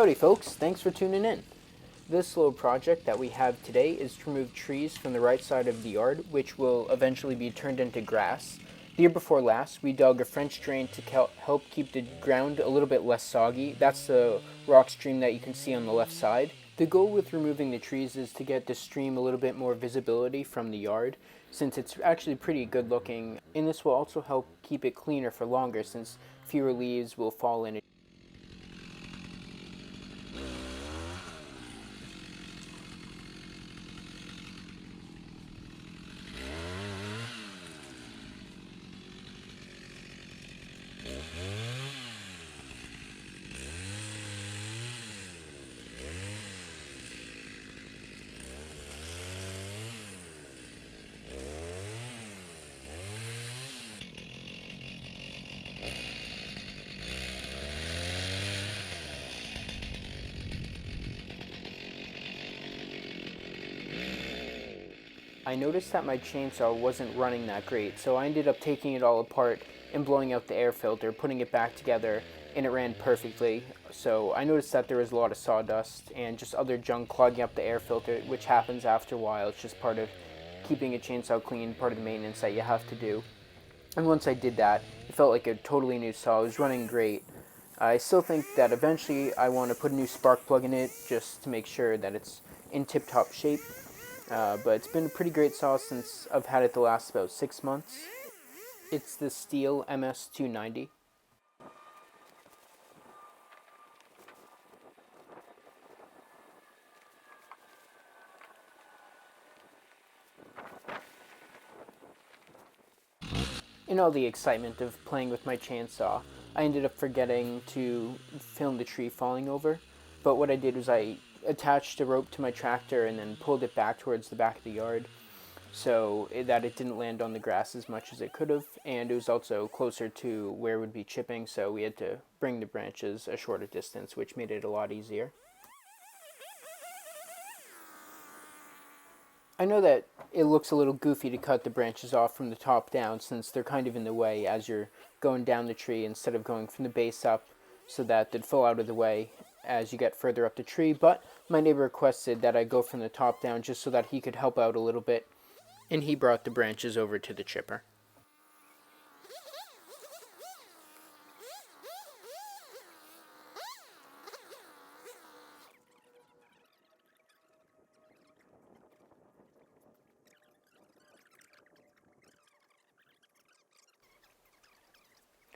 Howdy folks, thanks for tuning in. This little project that we have today is to remove trees from the right side of the yard, which will eventually be turned into grass. The year before last, we dug a French drain to help keep the ground a little bit less soggy. That's the rock stream that you can see on the left side. The goal with removing the trees is to get the stream a little bit more visibility from the yard, since it's actually pretty good looking, and this will also help keep it cleaner for longer since fewer leaves will fall in it. I noticed that my chainsaw wasn't running that great, so I ended up taking it all apart and blowing out the air filter, putting it back together, and it ran perfectly. So I noticed that there was a lot of sawdust and just other junk clogging up the air filter, which happens after a while. It's just part of keeping a chainsaw clean, part of the maintenance that you have to do. And once I did that, it felt like a totally new saw. It was running great. I still think that eventually I want to put a new spark plug in it just to make sure that it's in tip-top shape. But it's been a pretty great saw since I've had it the last about 6 months. It's the Stihl MS 290. In all the excitement of playing with my chainsaw, I ended up forgetting to film the tree falling over. But what I did was I attached a rope to my tractor and then pulled it back towards the back of the yard so that it didn't land on the grass as much as it could have, and it was also closer to where it would be chipping, so we had to bring the branches a shorter distance, which made it a lot easier. I know that it looks a little goofy to cut the branches off from the top down since they're kind of in the way as you're going down the tree instead of going from the base up, so that they'd fall out of the way as you get further up the tree, but my neighbor requested that I go from the top down just so that he could help out a little bit, and he brought the branches over to the chipper.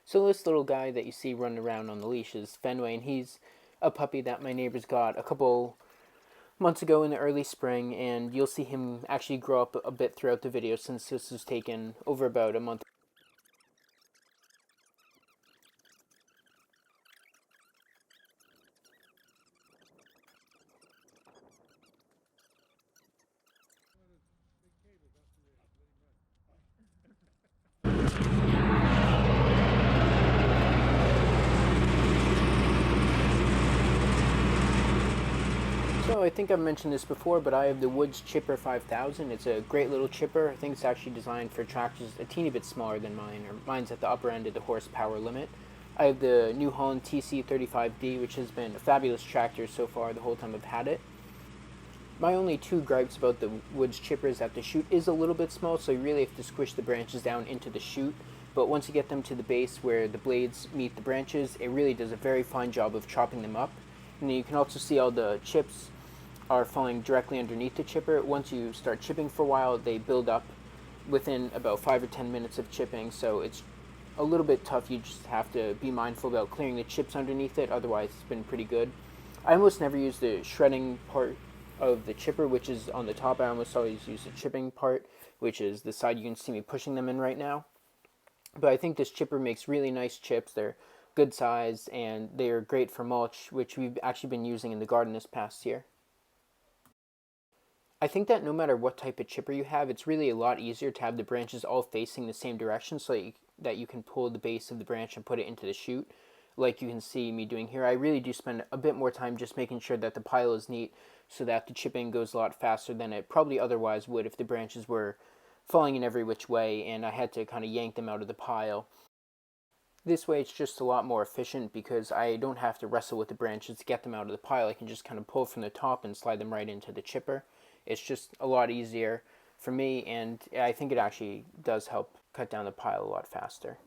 So this little guy that you see running around on the leash is Fenway, and he's a puppy that my neighbors got a couple months ago in the early spring, and you'll see him actually grow up a bit throughout the video since this was taken over about a month. So I think I've mentioned this before, but I have the Woods Chipper 5000. It's a great little chipper. I think it's actually designed for tractors a teeny bit smaller than mine, or mine's at the upper end of the horsepower limit. I have the new Holland TC35D, which has been a fabulous tractor so far the whole time I've had it. My only two gripes about the Woods chipper is that the chute is a little bit small, so you really have to squish the branches down into the chute. But once you get them to the base where the blades meet the branches, it really does a very fine job of chopping them up. And then you can also see all the chips are falling directly underneath the chipper. Once you start chipping for a while, they build up within about 5 or 10 minutes of chipping, so it's a little bit tough. You just have to be mindful about clearing the chips underneath it, otherwise it's been pretty good. I almost never use the shredding part of the chipper, which is on the top. I almost always use the chipping part, which is the side you can see me pushing them in right now. But I think this chipper makes really nice chips. They're good size, and they're great for mulch, which we've actually been using in the garden this past year. I think that no matter what type of chipper you have, it's really a lot easier to have the branches all facing the same direction so that you can pull the base of the branch and put it into the chute, like you can see me doing here. I really do spend a bit more time just making sure that the pile is neat so that the chipping goes a lot faster than it probably otherwise would if the branches were falling in every which way and I had to kind of yank them out of the pile. This way it's just a lot more efficient because I don't have to wrestle with the branches to get them out of the pile. I can just kind of pull from the top and slide them right into the chipper. It's just a lot easier for me, and I think it actually does help cut down the pile a lot faster.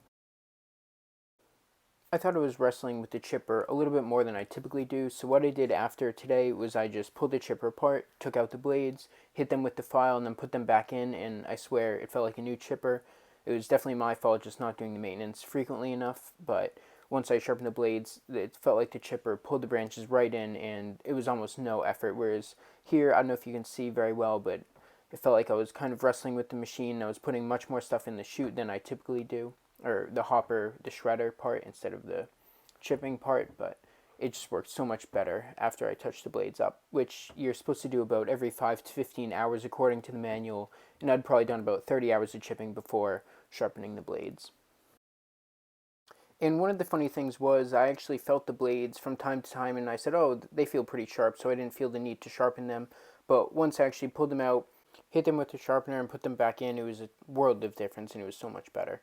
I thought I was wrestling with the chipper a little bit more than I typically do, so what I did after today was I just pulled the chipper apart, took out the blades, hit them with the file, and then put them back in, and I swear it felt like a new chipper. It was definitely my fault just not doing the maintenance frequently enough, but once I sharpened the blades, it felt like the chipper pulled the branches right in, and it was almost no effort, whereas here, I don't know if you can see very well, but it felt like I was kind of wrestling with the machine. I was putting much more stuff in the chute than I typically do, or the hopper, the shredder part instead of the chipping part, but it just worked so much better after I touched the blades up, which you're supposed to do about every 5 to 15 hours according to the manual, and I'd probably done about 30 hours of chipping before sharpening the blades. And one of the funny things was I actually felt the blades from time to time, and I said, oh, they feel pretty sharp, so I didn't feel the need to sharpen them. But once I actually pulled them out, hit them with the sharpener, and put them back in, it was a world of difference, and it was so much better.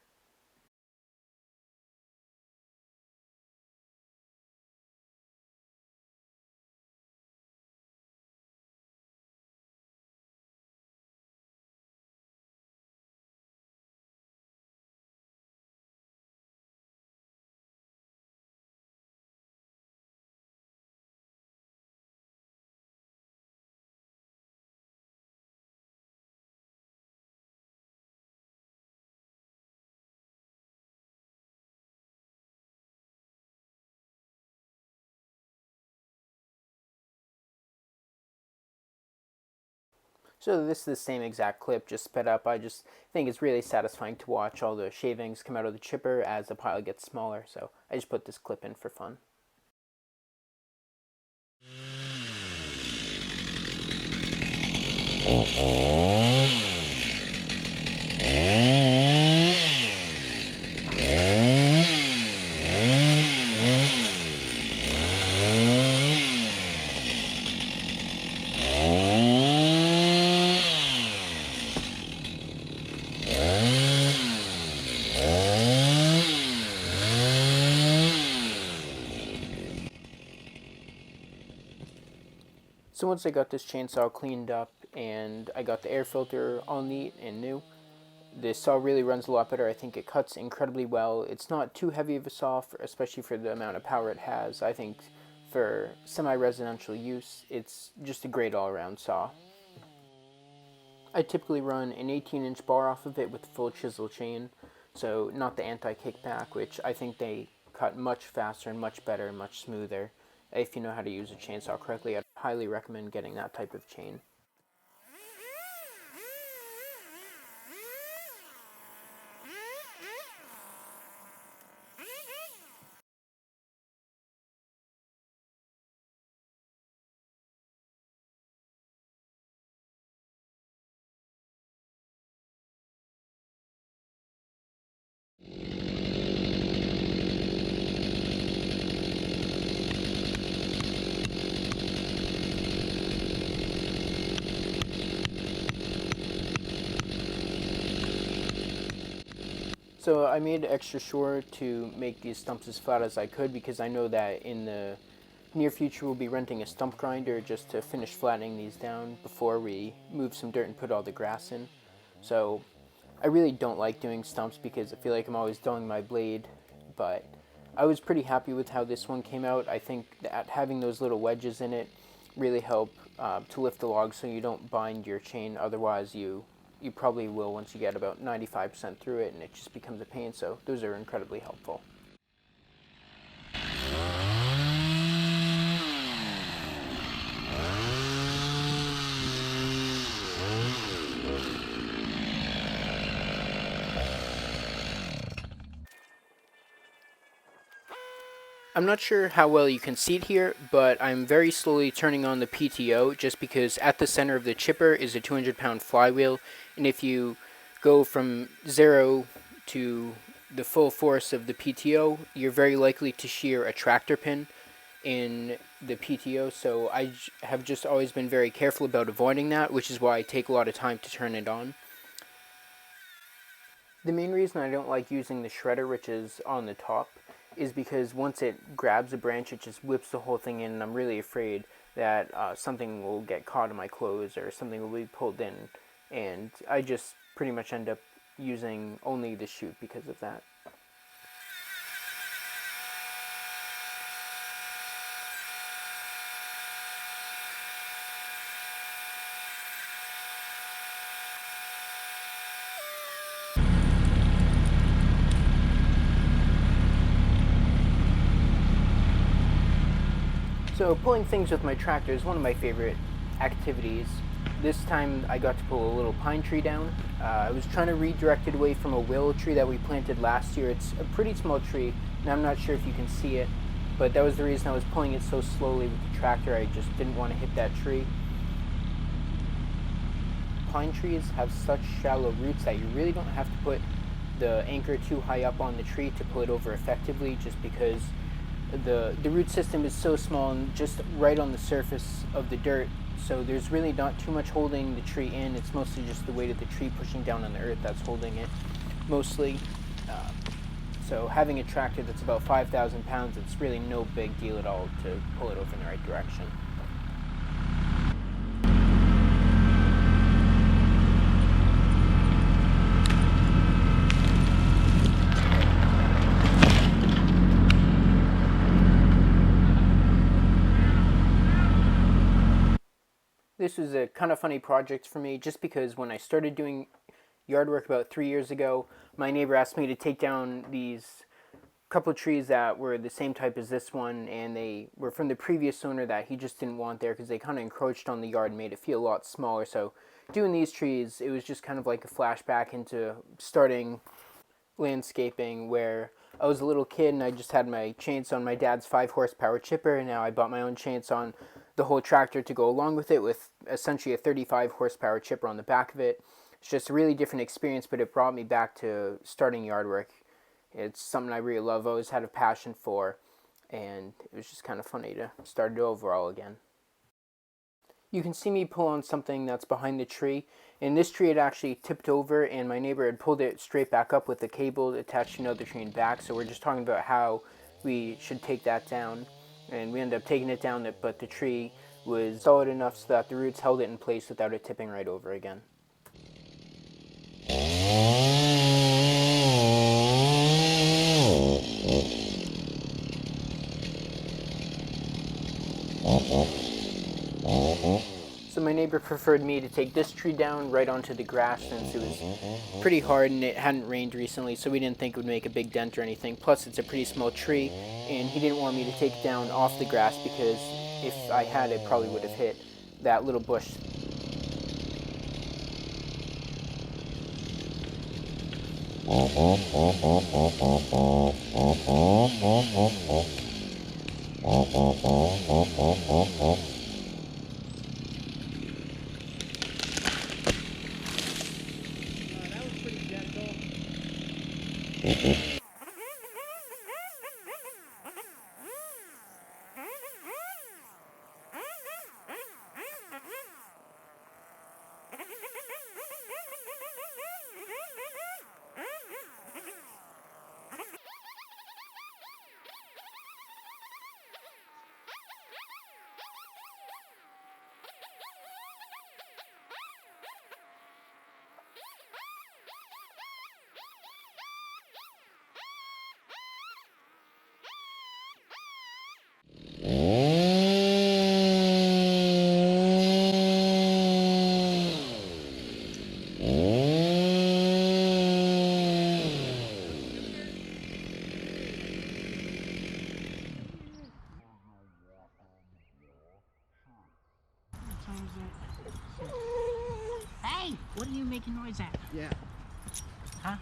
So this is the same exact clip, just sped up. I just think it's really satisfying to watch all the shavings come out of the chipper as the pile gets smaller, so I just put this clip in for fun. So once I got this chainsaw cleaned up and I got the air filter all neat and new, the saw really runs a lot better. I think it cuts incredibly well. It's not too heavy of a saw, especially for the amount of power it has. I think for semi-residential use, it's just a great all-around saw. I typically run an 18-inch bar off of it with full chisel chain, so not the anti-kickback, which I think they cut much faster and much better and much smoother. If you know how to use a chainsaw correctly, I'd highly recommend getting that type of chain. So I made extra sure to make these stumps as flat as I could because I know that in the near future we'll be renting a stump grinder just to finish flattening these down before we move some dirt and put all the grass in. So I really don't like doing stumps because I feel like I'm always dulling my blade, but I was pretty happy with how this one came out. I think that having those little wedges in it really help to lift the log so you don't bind your chain. Otherwise, you probably will once you get about 95% through it, and it just becomes a pain. So those are incredibly helpful. I'm not sure how well you can see it here, but I'm very slowly turning on the PTO just because at the center of the chipper is a 200-pound flywheel, and if you go from 0 to the full force of the PTO, you're very likely to shear a tractor pin in the PTO, so I have just always been very careful about avoiding that, which is why I take a lot of time to turn it on. The main reason I don't like using the shredder, which is on the top, is because once it grabs a branch, it just whips the whole thing in, and I'm really afraid that something will get caught in my clothes or something will be pulled in, and I just pretty much end up using only the chute because of that. So pulling things with my tractor is one of my favorite activities. This time I got to pull a little pine tree down. I was trying to redirect it away from a willow tree that we planted last year. It's a pretty small tree, and I'm not sure if you can see it, but that was the reason I was pulling it so slowly with the tractor. I just didn't want to hit that tree. Pine trees have such shallow roots that you really don't have to put the anchor too high up on the tree to pull it over effectively, just because the root system is so small and just right on the surface of the dirt, so there's really not too much holding the tree in. It's mostly just the weight of the tree pushing down on the earth that's holding it mostly. So having a tractor that's about 5,000 pounds, it's really no big deal at all to pull it over in the right direction. This was a kind of funny project for me just because when I started doing yard work about 3 years ago, my neighbor asked me to take down these couple of trees that were the same type as this one, and they were from the previous owner that he just didn't want there because they kind of encroached on the yard and made it feel a lot smaller. So doing these trees, it was just kind of like a flashback into starting landscaping where I was a little kid and I just had my chainsaw on my dad's 5 horsepower chipper, and now I bought my own chainsaw on the whole tractor to go along with it, with essentially a 35 horsepower chipper on the back of it. It's just a really different experience, but it brought me back to starting yard work. It's something I really love, always had a passion for, and it was just kind of funny to start it over all again. You can see me pull on something that's behind the tree, and this tree had actually tipped over, and my neighbor had pulled it straight back up with the cable attached to another tree and back, so we're just talking about how we should take that down, and we ended up taking it down, but the tree was solid enough so that the roots held it in place without it tipping right over again. So my neighbor preferred me to take this tree down right onto the grass since it was pretty hard and it hadn't rained recently, so we didn't think it would make a big dent or anything. Plus, it's a pretty small tree, and he didn't want me to take it down off the grass because if I had, it probably would have hit that little bush. Hey, what are you making noise at? Yeah. Huh?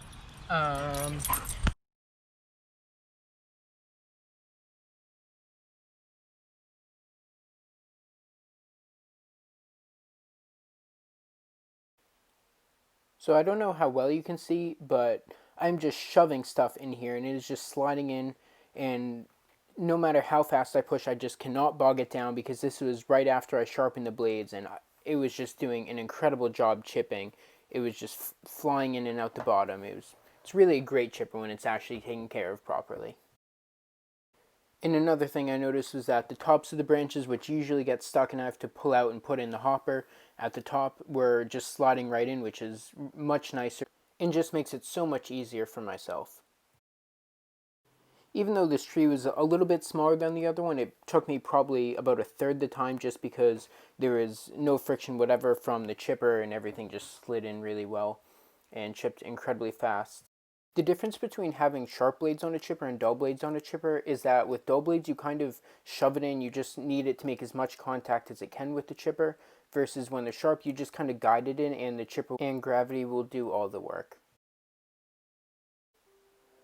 So I don't know how well you can see, but I'm just shoving stuff in here and it is just sliding in, and no matter how fast I push, I just cannot bog it down because this was right after I sharpened the blades, and it was just doing an incredible job chipping. It was just flying in and out the bottom. It was It's really a great chipper when it's actually taken care of properly. And another thing I noticed was that the tops of the branches, which usually get stuck and I have to pull out and put in the hopper at the top, were just sliding right in, which is much nicer and just makes it so much easier for myself. Even though this tree was a little bit smaller than the other one, it took me probably about a third the time just because there is no friction whatever from the chipper and everything just slid in really well and chipped incredibly fast. The difference between having sharp blades on a chipper and dull blades on a chipper is that with dull blades you kind of shove it in, you just need it to make as much contact as it can with the chipper, versus when they're sharp you just kind of guide it in and the chipper and gravity will do all the work.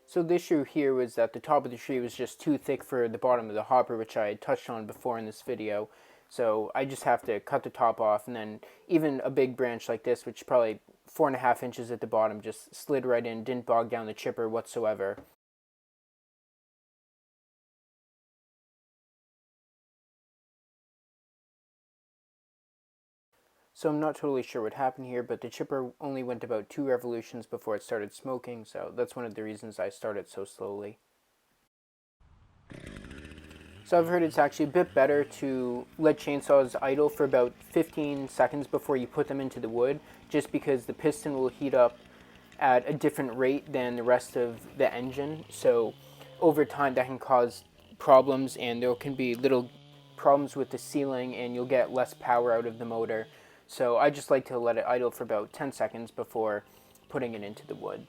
So the issue here was that the top of the tree was just too thick for the bottom of the hopper, which I had touched on before in this video. So I just have to cut the top off, and then even a big branch like this, which is probably 4.5 inches at the bottom, just slid right in, didn't bog down the chipper whatsoever. So I'm not totally sure what happened here, but the chipper only went about 2 revolutions before it started smoking, so that's one of the reasons I started so slowly. So I've heard it's actually a bit better to let chainsaws idle for about 15 seconds before you put them into the wood, just because the piston will heat up at a different rate than the rest of the engine. So over time that can cause problems, and there can be little problems with the sealing and you'll get less power out of the motor. So I just like to let it idle for about 10 seconds before putting it into the wood.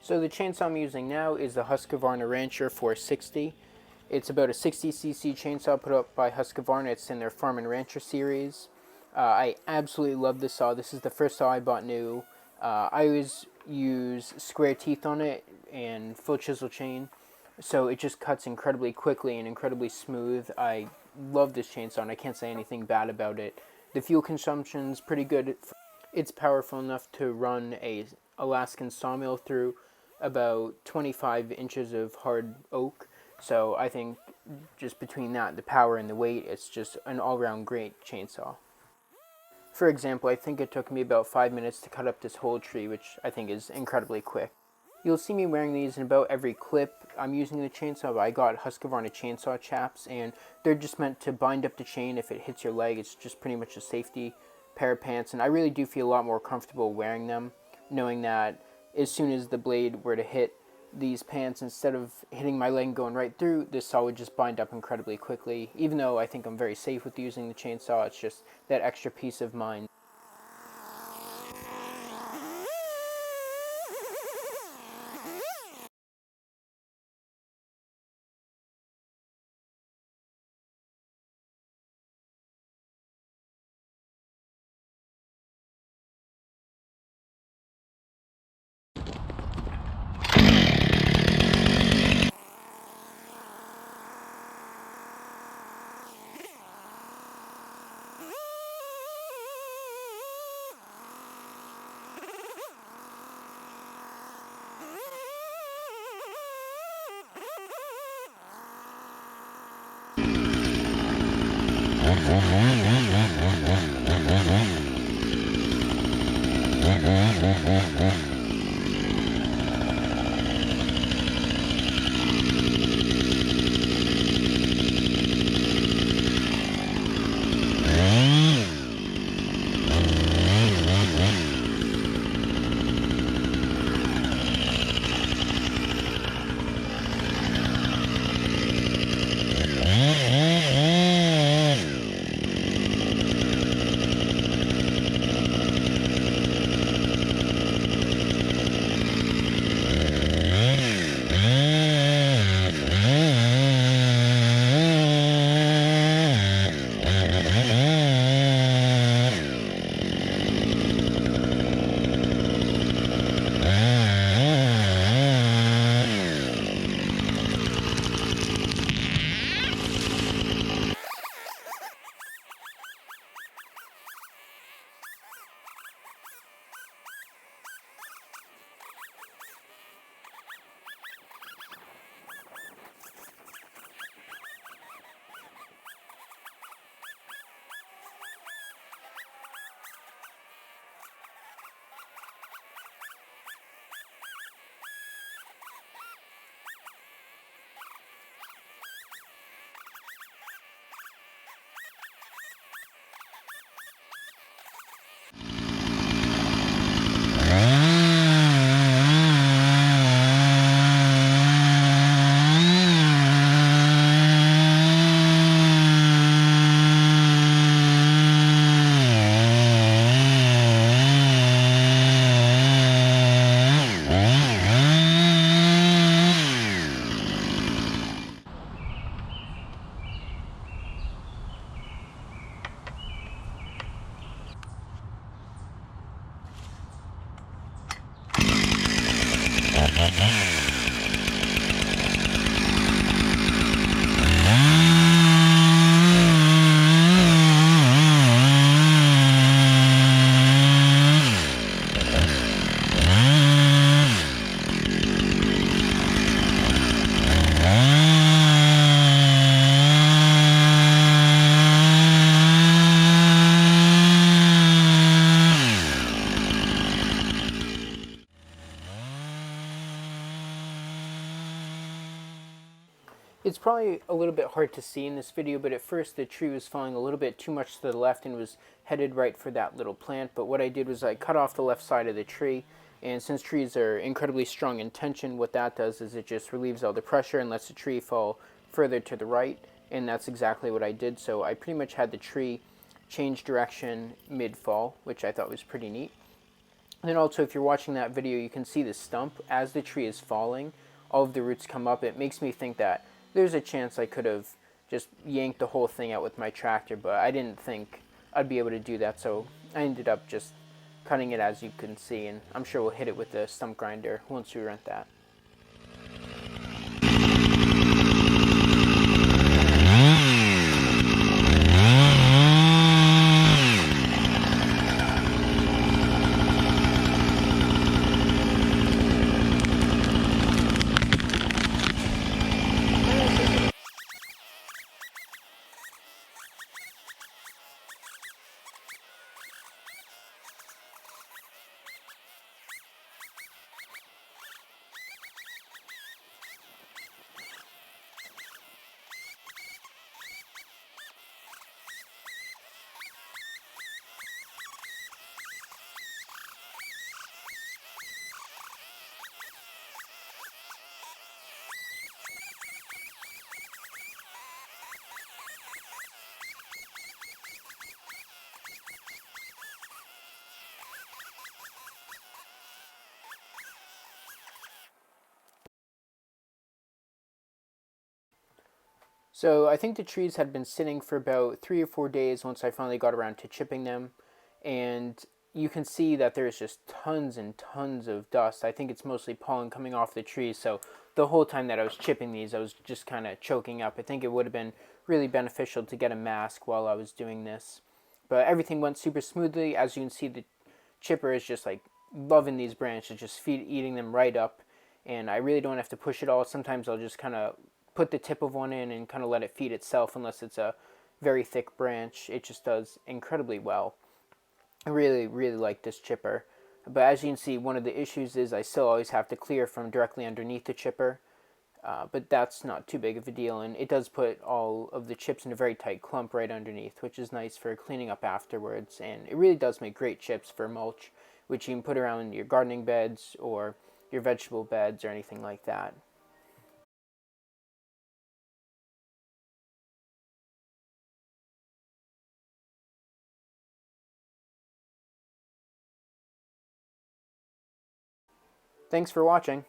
So the chainsaw I'm using now is the Husqvarna Rancher 460. It's about a 60cc chainsaw put up by Husqvarna. It's in their Farm and Rancher series. I absolutely love this saw. This is the first saw I bought new. I always use square teeth on it and full chisel chain, so it just cuts incredibly quickly and incredibly smooth. I love this chainsaw and I can't say anything bad about it. The fuel consumption's pretty good. It's powerful enough to run a Alaskan sawmill through about 25 inches of hard oak. So I think just between that, the power and the weight, it's just an all-around great chainsaw. For example, I think it took me about 5 minutes to cut up this whole tree, which I think is incredibly quick. You'll see me wearing these in about every clip I'm using the chainsaw, but I got Husqvarna chainsaw chaps, and they're just meant to bind up the chain if it hits your leg. It's just pretty much a safety pair of pants, and I really do feel a lot more comfortable wearing them, knowing that as soon as the blade were to hit these pants, instead of hitting my leg and going right through, this saw would just bind up incredibly quickly. Even though I think I'm very safe with using the chainsaw, it's just that extra peace of mind. It's probably a little bit hard to see in this video, but at first the tree was falling a little bit too much to the left and was headed right for that little plant. But what I did was I cut off the left side of the tree, and since trees are incredibly strong in tension, what that does is it just relieves all the pressure and lets the tree fall further to the right, and that's exactly what I did. So I pretty much had the tree change direction mid-fall, which I thought was pretty neat. And then also, if you're watching that video, you can see the stump. As the tree is falling, all of the roots come up. It makes me think that there's a chance I could have just yanked the whole thing out with my tractor, but I didn't think I'd be able to do that, so I ended up just cutting it as you can see, and I'm sure we'll hit it with the stump grinder once we rent that. So I think the trees had been sitting for about 3 or 4 days once I finally got around to chipping them, and you can see that there's just tons and tons of dust. I think it's mostly pollen coming off the trees, so the whole time that I was chipping these, I was just kind of choking up. I think it would have been really beneficial to get a mask while I was doing this. But everything went super smoothly. As you can see, the chipper is just like loving these branches, just eating them right up, and I really don't have to push it all. Sometimes I'll just kind of put the tip of one in and kind of let it feed itself unless it's a very thick branch. It just does incredibly well. I really, really like this chipper. But as you can see, one of the issues is I still always have to clear from directly underneath the chipper. But that's not too big of a deal, and it does put all of the chips in a very tight clump right underneath, which is nice for cleaning up afterwards. And it really does make great chips for mulch, which you can put around your gardening beds or your vegetable beds or anything like that. Thanks for watching.